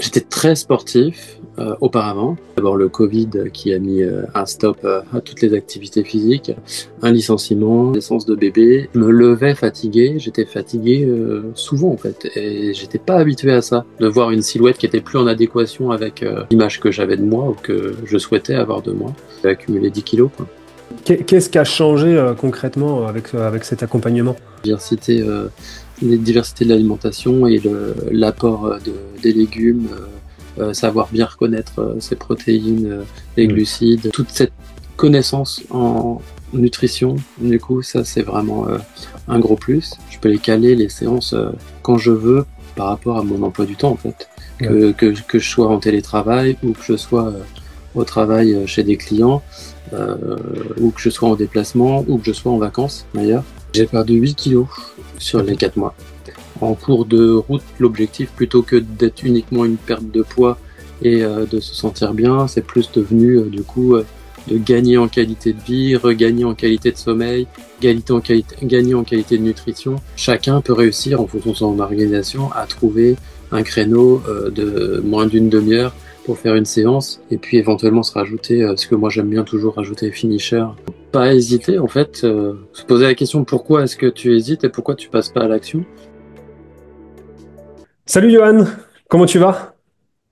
J'étais très sportif auparavant. D'abord le Covid qui a mis un stop à toutes les activités physiques, un licenciement, naissance de bébé. Je me levais fatigué, j'étais fatigué souvent en fait, et j'étais pas habitué à ça, de voir une silhouette qui était plus en adéquation avec l'image que j'avais de moi ou que je souhaitais avoir de moi. J'ai accumulé 10 kilos, quoi. Qu'est-ce qui a changé concrètement avec cet accompagnement? Diversité, diversité de l'alimentation et l'apport des légumes, savoir bien reconnaître ses protéines, les Mm. glucides, toute cette connaissance en nutrition, du coup, ça c'est vraiment un gros plus. Je peux les caler, les séances, quand je veux, par rapport à mon emploi du temps en fait. Ouais. Que je sois en télétravail ou que je sois au travail chez des clients, ou que je sois en déplacement ou que je sois en vacances d'ailleurs. J'ai perdu 8 kilos sur les 4 mois. En cours de route, l'objectif, plutôt que d'être uniquement une perte de poids et de se sentir bien, c'est plus devenu de gagner en qualité de vie, regagner en qualité de sommeil, gagner en qualité de nutrition. Chacun peut réussir en fonction de son organisation à trouver un créneau de moins d'une demi-heure pour faire une séance et puis éventuellement se rajouter ce que moi j'aime bien toujours rajouter finisher. Pas hésiter en fait, se poser la question pourquoi est-ce que tu hésites et pourquoi tu passes pas à l'action. Salut Johan, comment tu vas?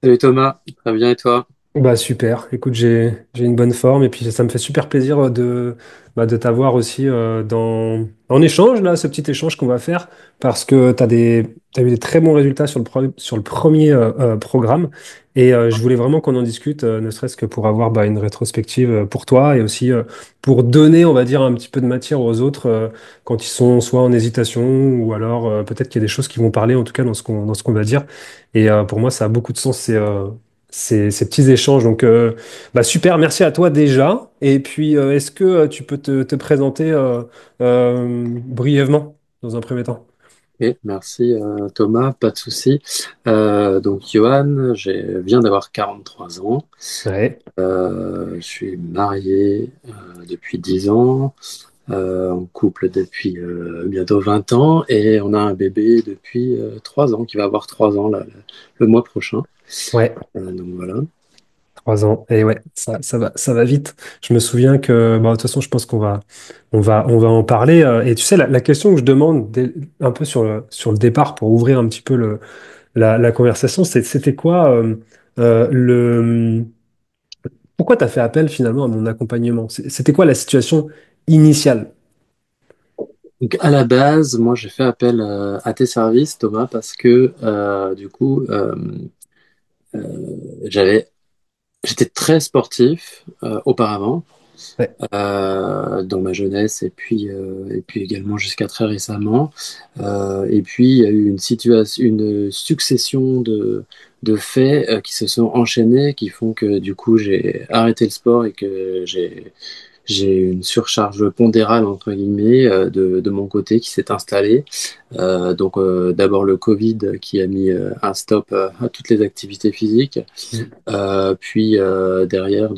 Salut Thomas, très bien et toi? Bah super, écoute, j'ai une bonne forme et puis ça me fait super plaisir de t'avoir aussi en échange, là, ce petit échange qu'on va faire, parce que t'as eu des très bons résultats sur le premier programme et je voulais vraiment qu'on en discute, ne serait-ce que pour avoir une rétrospective pour toi et aussi pour donner, on va dire, un petit peu de matière aux autres quand ils sont soit en hésitation ou alors peut-être qu'il y a des choses qui vont parler, en tout cas dans ce qu'on va dire. Et pour moi, ça a beaucoup de sens. Ces petits échanges. Donc, super, merci à toi déjà. Et puis, est-ce que tu peux te présenter brièvement dans un premier temps? Ok, merci Thomas, pas de souci. Donc Johan, viens d'avoir 43 ans. Ouais. Je suis marié depuis 10 ans, en couple depuis bientôt 20 ans et on a un bébé depuis 3 ans qui va avoir 3 ans là, le mois prochain. Ouais, Donc voilà. 3 ans. Et ouais, ça va vite. Je me souviens que, de toute façon, je pense on va en parler. Et tu sais, la question que je demande un peu sur le départ pour ouvrir un petit peu la conversation, c'était quoi pourquoi tu as fait appel finalement à mon accompagnement? C'était quoi la situation initiale? Donc à la base, moi j'ai fait appel à tes services Thomas parce que j'avais j'étais très sportif auparavant, Ouais. dans ma jeunesse et puis également jusqu'à très récemment. Et puis il y a eu une succession de faits qui se sont enchaînés qui font que du coup j'ai arrêté le sport et que j'ai une surcharge pondérale entre guillemets de mon côté qui s'est installée. D'abord le Covid qui a mis un stop à toutes les activités physiques. Mm. Puis derrière,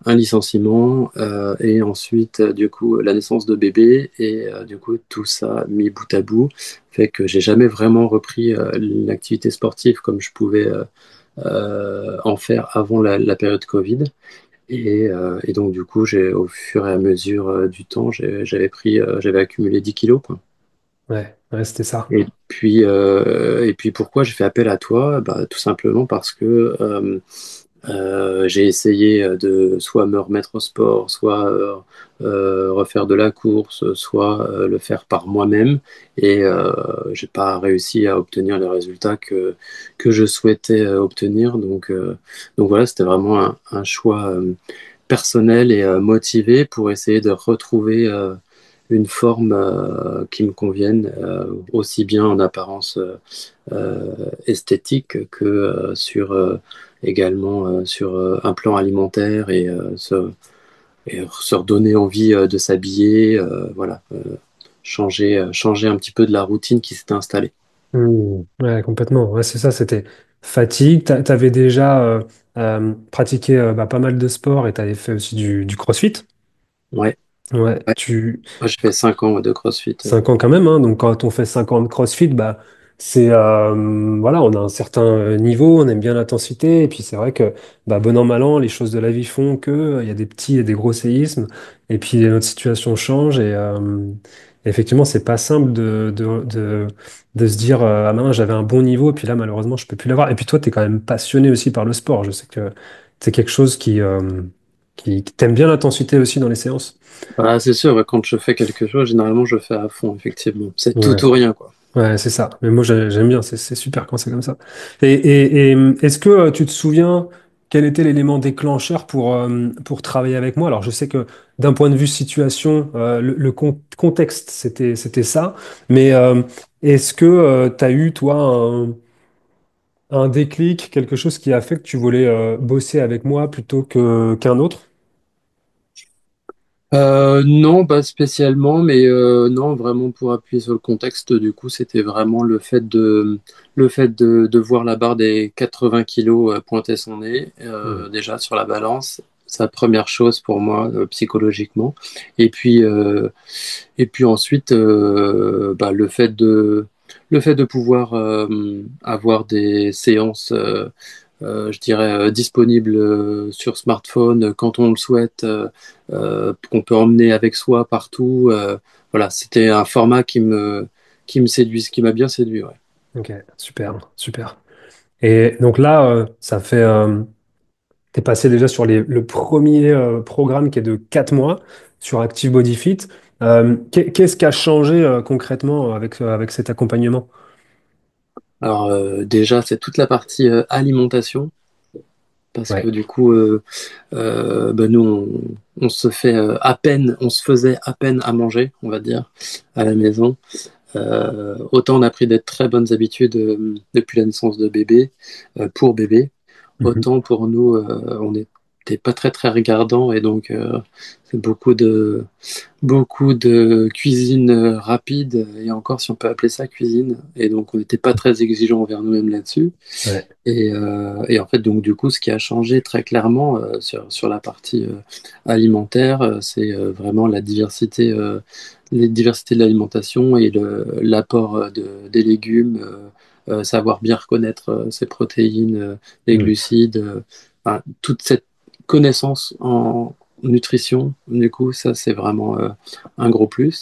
un licenciement et ensuite, la naissance de bébé et du coup, tout ça mis bout à bout fait que j'ai jamais vraiment repris l'activité sportive comme je pouvais en faire avant la période Covid. Et donc, du coup, au fur et à mesure du temps, j'avais accumulé 10 kilos, quoi. Ouais, c'était ça. Et puis pourquoi j'ai fait appel à toi? Bah, tout simplement parce que j'ai essayé de soit me remettre au sport, soit refaire de la course, soit le faire par moi-même. Et j'ai pas réussi à obtenir les résultats que je souhaitais obtenir. Donc voilà, c'était vraiment un choix personnel et motivé pour essayer de retrouver une forme qui me convienne, aussi bien en apparence esthétique que également sur un plan alimentaire et se redonner envie de s'habiller, voilà, changer un petit peu de la routine qui s'était installée. Ouais, complètement. Ouais, c'est ça, c'était fatigue. T'avais déjà pratiqué pas mal de sport et t'avais fait aussi du CrossFit. Ouais, Ouais, ouais. Moi, j'ai fait 5 ans de CrossFit. 5 ans quand même, hein. Donc quand on fait 5 ans de CrossFit, voilà, on a un certain niveau, on aime bien l'intensité, et puis c'est vrai que bah, bon an, mal an, les choses de la vie font que il y a des petits et des gros séismes, et puis notre situation change, et effectivement, c'est pas simple de se dire ah mince, j'avais un bon niveau, et puis là, malheureusement, je peux plus l'avoir. Et puis toi, tu es quand même passionné aussi par le sport. Je sais que c'est quelque chose qui t'aime bien l'intensité aussi dans les séances. Ah, c'est sûr, ouais, quand je fais quelque chose, généralement je fais à fond, effectivement. C'est Ouais. tout ou rien, quoi. Ouais, c'est ça. Mais moi, j'aime bien. C'est super quand c'est comme ça. Est-ce que tu te souviens quel était l'élément déclencheur pour travailler avec moi? Alors, je sais que d'un point de vue situation, contexte, c'était ça. Mais est-ce que tu as eu, toi, un déclic, quelque chose qui a fait que tu voulais bosser avec moi plutôt qu'un autre? Non, pas spécialement, mais non, vraiment pour appuyer sur le contexte, du coup, c'était vraiment le fait de voir la barre des 80 kilos pointer son nez, Hmm. déjà sur la balance, sa première chose pour moi, psychologiquement. Et puis, ensuite, bah, le fait de pouvoir avoir des séances je dirais, disponible sur smartphone quand on le souhaite, qu'on peut emmener avec soi partout. Voilà, c'était un format qui me séduit, qui m'a bien séduit. Ouais. Ok, super, super. Et donc là, ça fait. Tu es passé déjà sur le premier programme qui est de 4 mois sur Active Body Fit. Qu'est-ce qui a changé concrètement avec cet accompagnement? Alors déjà, c'est toute la partie alimentation, parce que Ouais. du coup, ben nous, on se fait à peine, on se faisait à peine à manger, on va dire, à la maison. Autant on a pris des très bonnes habitudes depuis la naissance de bébé, pour bébé. Mhm. Autant pour nous, on n'était pas très très regardant et donc c'est beaucoup de cuisine rapide et encore si on peut appeler ça cuisine et donc on n'était pas très exigeant envers nous-mêmes là-dessus Ouais. et en fait donc du coup ce qui a changé très clairement sur la partie alimentaire c'est vraiment les diversités de l'alimentation et l'apport des légumes savoir bien reconnaître ses protéines les Mm. glucides enfin, toute cette connaissance en nutrition du coup ça c'est vraiment un gros plus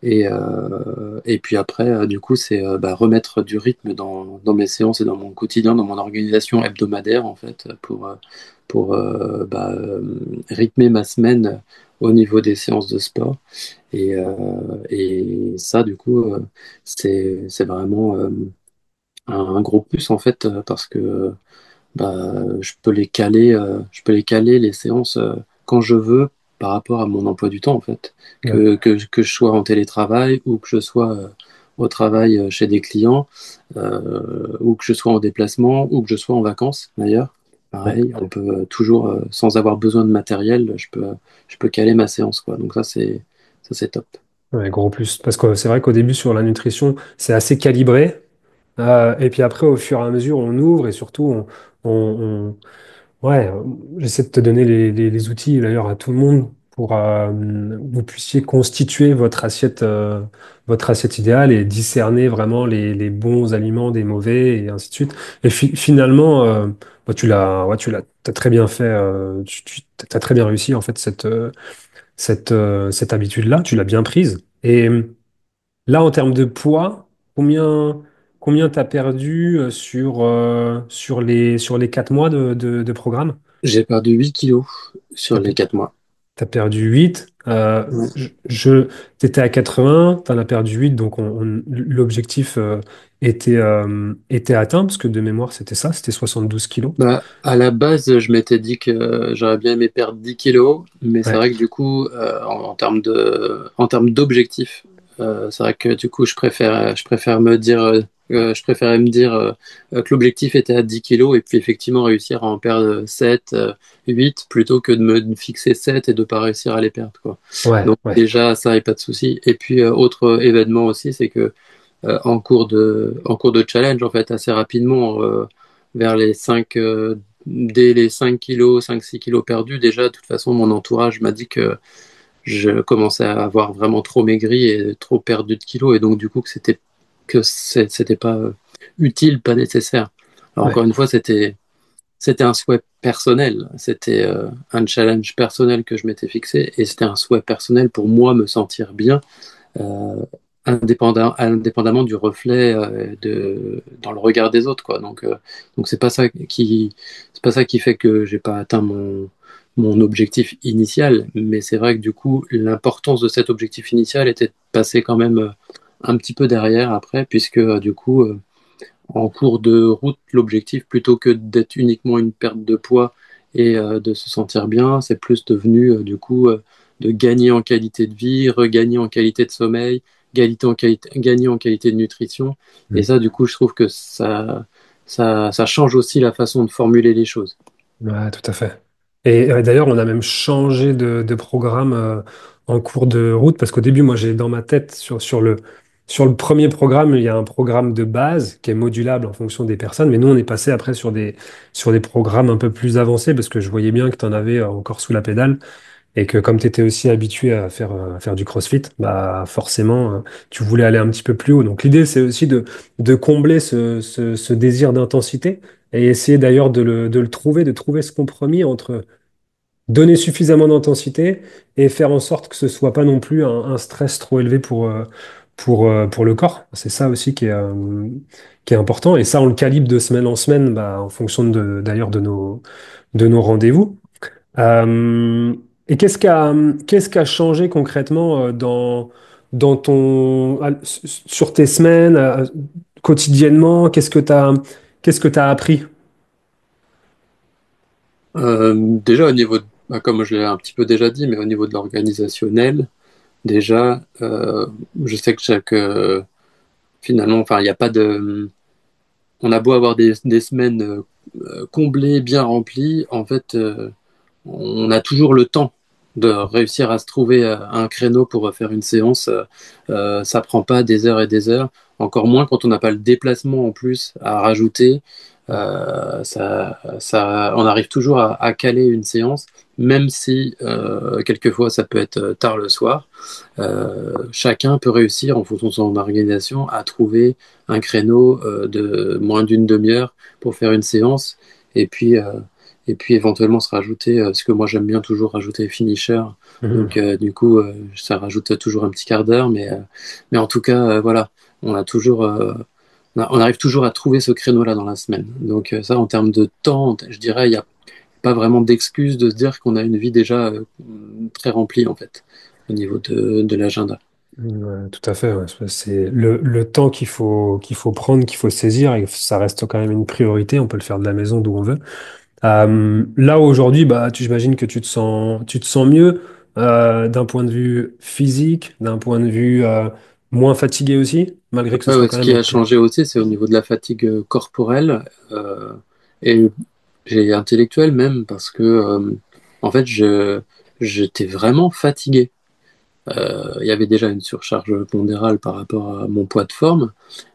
et puis après, du coup, c'est bah, remettre du rythme dans mes séances et dans mon quotidien, dans mon organisation hebdomadaire, en fait, pour bah, rythmer ma semaine au niveau des séances de sport. Et ça, du coup, c'est vraiment un gros plus, en fait, parce que bah, je peux les caler les séances quand je veux par rapport à mon emploi du temps en fait. Ouais. Que je sois en télétravail ou que je sois au travail chez des clients ou que je sois en déplacement ou que je sois en vacances d'ailleurs. Ouais. Pareil, on peut toujours, sans avoir besoin de matériel, je peux caler ma séance quoi. Donc ça c'est top. Ouais, gros plus. Parce que c'est vrai qu'au début, sur la nutrition, c'est assez calibré. Et puis après, au fur et à mesure, on ouvre et surtout, on, ouais, j'essaie de te donner les outils d'ailleurs à tout le monde pour que vous puissiez constituer votre assiette idéale et discerner vraiment les bons aliments des mauvais et ainsi de suite. Et finalement, bah, ouais, t'as très bien fait, t'as très bien réussi en fait cette habitude-là, tu l'as bien prise. Et là, en termes de poids, combien t'as perdu sur les 4 mois de programme? J'ai perdu 8 kilos sur T'as, les pe- 4 mois. t'as perdu 8. Ouais. T'étais à 80, t'en as perdu 8, donc l'objectif était atteint, parce que de mémoire, c'était ça, c'était 72 kilos. Bah, à la base, je m'étais dit que j'aurais bien aimé perdre 10 kilos, mais c'est Ouais, vrai que du coup, en termes d'objectifs, c'est vrai que du coup, je préférais me dire que l'objectif était à 10 kilos et puis effectivement réussir à en perdre 7, 8, plutôt que de me fixer 7 et de pas réussir à les perdre, quoi. ouais, Donc ouais, déjà, ça, n'est pas de souci. Et puis, autre événement aussi, c'est que en cours de challenge, en fait, assez rapidement, vers dès les 5 kilos, 5-6 kilos perdus, déjà, de toute façon, mon entourage m'a dit que je commençais à avoir vraiment trop maigri et trop perdu de kilos, et donc, du coup, que c'était pas utile, pas nécessaire. Alors Ouais. encore une fois, c'était un souhait personnel, c'était un challenge personnel que je m'étais fixé et c'était un souhait personnel pour moi me sentir bien, euh, indépendamment du reflet dans le regard des autres, quoi. Donc c'est pas ça qui fait que j'ai pas atteint mon objectif initial, mais c'est vrai que du coup, l'importance de cet objectif initial était de passer quand même un petit peu derrière après, puisque du coup, en cours de route, l'objectif, plutôt que d'être uniquement une perte de poids et de se sentir bien, c'est plus devenu du coup de gagner en qualité de vie, regagner en qualité de sommeil, gagner en qualité de nutrition. Et Mm. ça, du coup, je trouve que ça change aussi la façon de formuler les choses. Ouais, tout à fait. Et d'ailleurs, on a même changé de programme en cours de route parce qu'au début, moi, j'ai dans ma tête sur le premier programme, il y a un programme de base qui est modulable en fonction des personnes, mais nous, on est passé après sur des programmes un peu plus avancés parce que je voyais bien que tu en avais encore sous la pédale. Et que comme tu étais aussi habitué à faire du CrossFit, bah forcément, tu voulais aller un petit peu plus haut. Donc l'idée, c'est aussi de combler ce désir d'intensité et essayer d'ailleurs de le trouver, de trouver ce compromis entre donner suffisamment d'intensité et faire en sorte que ce soit pas non plus un stress trop élevé pour le corps. C'est ça aussi qui est important. Et ça, on le calibre de semaine en semaine, bah, en fonction d'ailleurs de nos rendez-vous. Euh, et qu'est-ce qui a changé concrètement dans sur tes semaines, quotidiennement? Qu'est-ce que tu appris? Déjà comme je l'ai un petit peu déjà dit, mais au niveau de l'organisationnel, déjà, je sais que finalement, enfin, il n'y a pas de on a beau avoir des semaines comblées, bien remplies, en fait, on a toujours le temps de réussir à se trouver un créneau pour faire une séance. Ça prend pas des heures et des heures, encore moins quand on n'a pas le déplacement en plus à rajouter. On arrive toujours à caler une séance, même si quelquefois ça peut être tard le soir. Chacun peut réussir en fonction de son organisation à trouver un créneau de moins d'une demi-heure pour faire une séance et puis éventuellement se rajouter ce que moi j'aime bien toujours rajouter finisher, Mhm. donc du coup ça rajoute toujours un petit quart d'heure, mais en tout cas voilà, on a toujours on arrive toujours à trouver ce créneau là dans la semaine, donc ça en termes de temps je dirais il n'y a pas vraiment d'excuse de se dire qu'on a une vie déjà très remplie en fait au niveau de l'agenda. Ouais, tout à fait. Ouais. C'est le temps qu'il faut prendre, qu'il faut saisir, et ça reste quand même une priorité. On peut le faire de la maison d'où on veut. Là aujourd'hui, bah, j'imagine que tu te sens mieux d'un point de vue physique, d'un point de vue moins fatigué aussi, malgré que ce Ouais, soit ouais, quand ce qui même a changé aussi, c'est au niveau de la fatigue corporelle et intellectuelle même, parce que en fait, j'étais vraiment fatigué. Il y avait déjà une surcharge pondérale par rapport à mon poids de forme,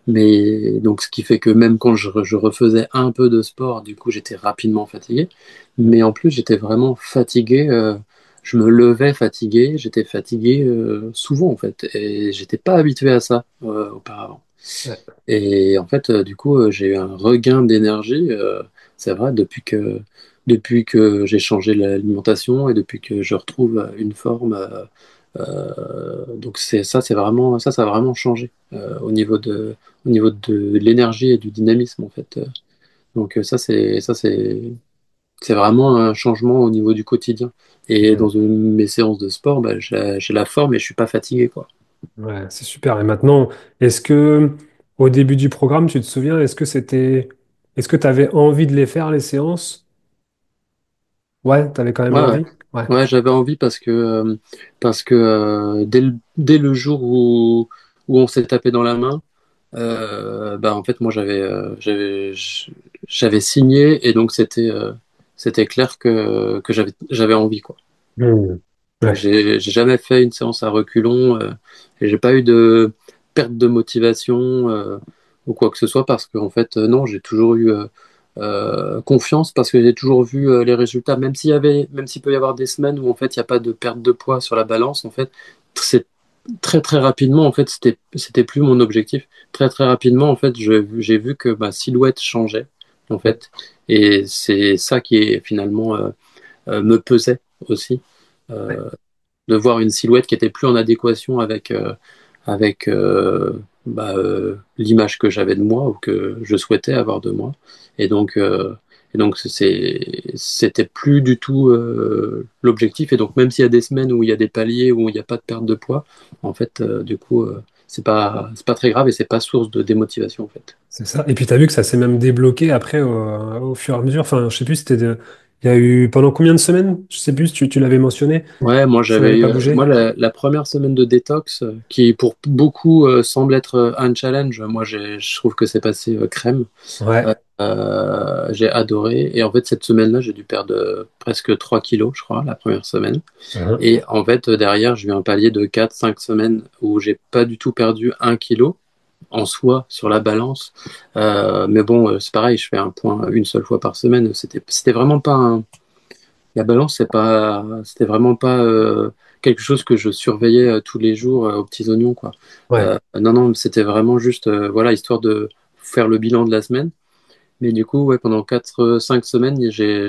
mais donc ce qui fait que même quand je refaisais un peu de sport, du coup, j'étais rapidement fatigué. Mais en plus, j'étais vraiment fatigué. Je me levais fatigué, j'étais fatigué souvent en fait, et j'étais pas habitué à ça auparavant. Ouais. Et en fait, du coup, j'ai eu un regain d'énergie, c'est vrai, depuis que j'ai changé l'alimentation et depuis que je retrouve une forme. Donc ça a vraiment changé au niveau de l'énergie et du dynamisme en fait. Donc c'est vraiment un changement au niveau du quotidien. Et Ouais. dans mes séances de sport, bah, j'ai la forme et je suis pas fatigué quoi. Ouais, c'est super. Et maintenant, est-ce que au début du programme, tu te souviens, est-ce que tu avais envie de les faire, les séances? Ouais, tu avais quand même Ouais, ouais. envie? Ouais. Ouais, j'avais envie parce que dès le jour où on s'est tapé dans la main, bah en fait moi j'avais signé et donc c'était clair que j'avais envie quoi. Hmm. Donc Ouais. j'ai jamais fait une séance à reculons et j'ai pas eu de perte de motivation ou quoi que ce soit parce qu'en fait non, j'ai toujours eu confiance parce que j'ai toujours vu les résultats, même s'il peut y avoir des semaines où en fait il n'y a pas de perte de poids sur la balance, en fait c'est très très rapidement, en fait, c'était plus mon objectif. Très très rapidement, en fait, j'ai vu que ma silhouette changeait, en Ouais, fait, et c'est ça qui est finalement me pesait aussi. ouais, Euh, de voir une silhouette qui était plus en adéquation avec l'image que j'avais de moi ou que je souhaitais avoir de moi. Et donc, euh, c'était plus du tout l'objectif. Et donc, même s'il y a des semaines où il y a des paliers où il n'y a pas de perte de poids, en fait, c'est pas très grave et c'est pas source de démotivation, en fait. c'est ça. Et puis tu as vu que ça s'est même débloqué après au fur et à mesure. Enfin, je sais plus, il y a eu pendant combien de semaines? Je sais plus, tu l'avais mentionné. Ouais, moi Ça n'avait j'avais pas eu, bougé. moi la première semaine de détox qui pour beaucoup semble être un challenge. Moi je trouve que c'est passé crème. Ouais. J'ai adoré et en fait cette semaine-là j'ai dû perdre presque 3 kilos je crois la première semaine Uhum. et en fait derrière j'ai eu un palier de 4 5 semaines où j'ai pas du tout perdu 1 kilo en soi sur la balance. Mais bon c'est pareil, je fais un point une seule fois par semaine. C'était vraiment pas la balance, c'était vraiment pas quelque chose que je surveillais tous les jours aux petits oignons, quoi. Ouais. Non, non, c'était vraiment juste, voilà, histoire de faire le bilan de la semaine. Mais du coup, ouais, pendant 5 semaines, j'ai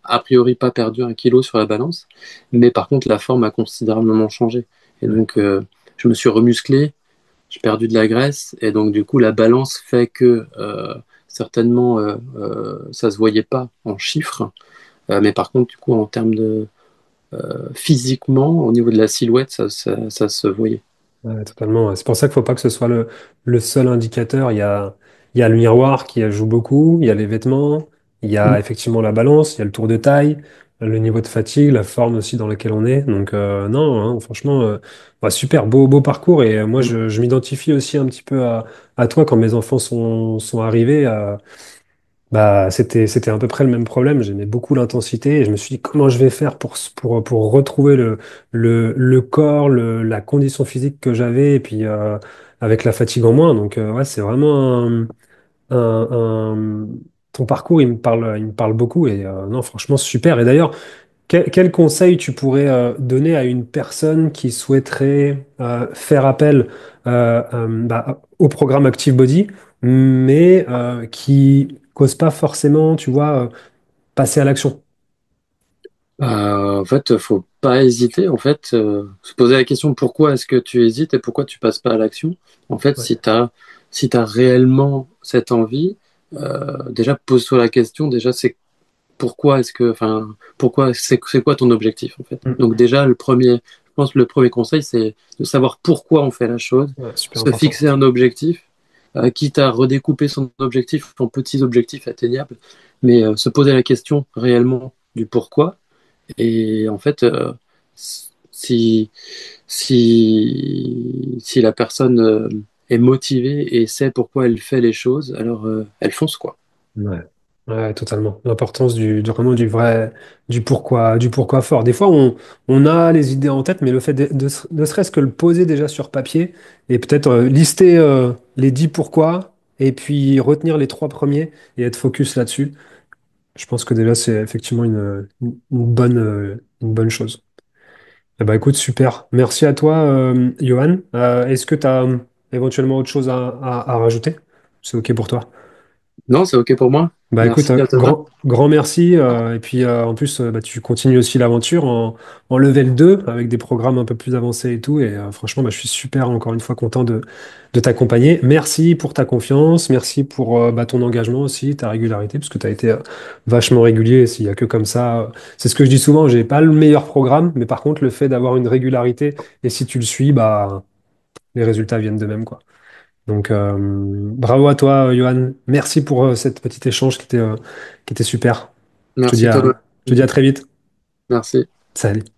a priori pas perdu 1 kilo sur la balance. Mais par contre, la forme a considérablement changé. Et Ouais. donc, je me suis remusclé, j'ai perdu de la graisse. Et donc, du coup, la balance fait que certainement, ça se voyait pas en chiffres. Mais par contre, du coup, en termes de physiquement, au niveau de la silhouette, ça se voyait. Ouais, totalement. C'est pour ça qu'il ne faut pas que ce soit le seul indicateur. Il y a le miroir qui joue beaucoup, il y a les vêtements, il y a effectivement la balance, il y a le tour de taille, le niveau de fatigue, la forme aussi dans laquelle on est. Donc non, hein, franchement, bah, super, beau parcours. Et moi, je m'identifie aussi un petit peu à toi quand mes enfants sont arrivés. Bah, c'était à peu près le même problème. J'aimais beaucoup l'intensité et je me suis dit comment je vais faire pour retrouver le corps, la condition physique que j'avais et puis avec la fatigue en moins. Donc, ouais, c'est vraiment ton parcours, il me parle beaucoup et non, franchement, super. Et d'ailleurs, quel conseil tu pourrais donner à une personne qui souhaiterait faire appel bah, au programme Active Body, mais qui n'ose pas forcément, tu vois, passer à l'action? En fait, faut pas hésiter. En fait, se poser la question pourquoi est-ce que tu hésites et pourquoi tu passes pas à l'action. En fait, Ouais, si t'as réellement cette envie, déjà pose-toi la question. Déjà, c'est pourquoi c'est quoi ton objectif en fait. mm, Donc déjà, je pense que le premier conseil, c'est de savoir pourquoi on fait la chose, ouais, super se important. fixer un objectif, quitte à redécouper son objectif en petits objectifs atteignables, mais se poser la question réellement du pourquoi. Et en fait, si, si la personne est motivée et sait pourquoi elle fait les choses, alors elle fonce, quoi. Ouais. Ouais, totalement. L'importance vraiment du pourquoi fort. Des fois, on a les idées en tête, mais le fait ne serait-ce que le poser déjà sur papier et peut-être lister les 10 pourquoi et puis retenir les trois premiers et être focus là-dessus. Je pense que déjà, c'est effectivement une bonne chose. Eh ben, écoute, super. Merci à toi, Johan. Est-ce que tu as éventuellement autre chose à rajouter? C'est OK pour toi? Non, c'est OK pour moi. Bah écoute, Merci à toi. grand merci. Et puis en plus, bah, tu continues aussi l'aventure en level 2 avec des programmes un peu plus avancés et tout. Et franchement, bah, je suis super encore une fois content de t'accompagner. Merci pour ta confiance, merci pour bah, ton engagement aussi, ta régularité, parce que tu as été vachement régulier. S'il n'y a que comme ça, c'est ce que je dis souvent, j'ai pas le meilleur programme, mais par contre, le fait d'avoir une régularité, et si tu le suis, bah, les résultats viennent de même, quoi. Donc, bravo à toi, Johan. Merci pour cet petit échange qui était super. Je te dis Merci à, Thomas. je te dis à très vite. Merci. Salut.